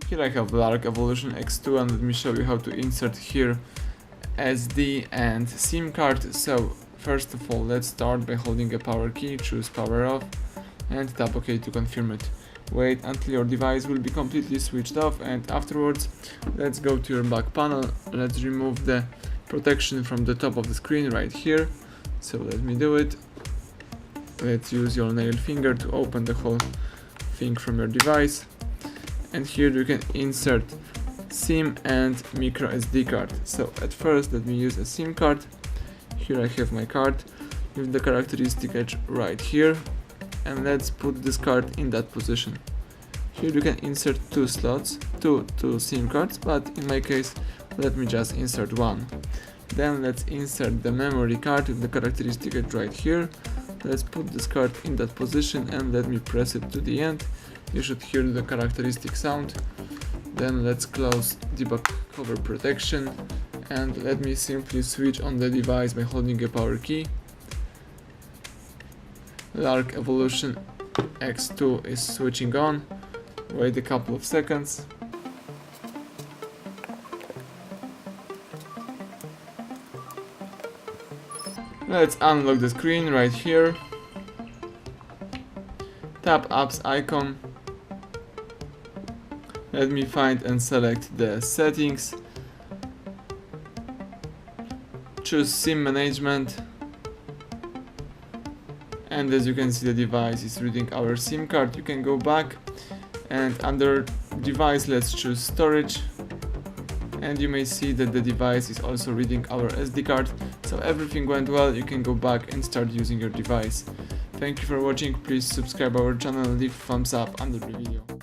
Here I have LARK Evolution X2, and let me show you how to insert here SD and SIM card. So first of all, let's start by holding a power key, choose power off and tap OK to confirm it. Wait until your device will be completely switched off, and afterwards let's go to your back panel. Let's remove the protection from the top of the screen right here. So let me do it. Let's use your nail finger to open the whole thing from your device, and here you can insert SIM and micro SD card. So at first let me use a SIM card. Here I have my card with the characteristic edge right here, and let's put this card in that position. Here you can insert two slots, two SIM cards, but in my case let me just insert one. Then let's insert the memory card with the characteristic edge right here. Let's put this card in that position and let me press it to the end. You should hear the characteristic sound. Then let's close debug cover protection, and let me simply switch on the device by holding a power key. LARK Evolution X2 is switching on. Wait a couple of seconds. Let's unlock the screen right here. Tap apps icon. Let me find and select the settings. Choose SIM management. And as you can see, the device is reading our SIM card. You can go back, and under device let's choose storage, and you may see that the device is also reading our SD card. So everything went well. You can go back and start using your device. Thank you for watching. Please subscribe our channel and leave a thumbs up under the video.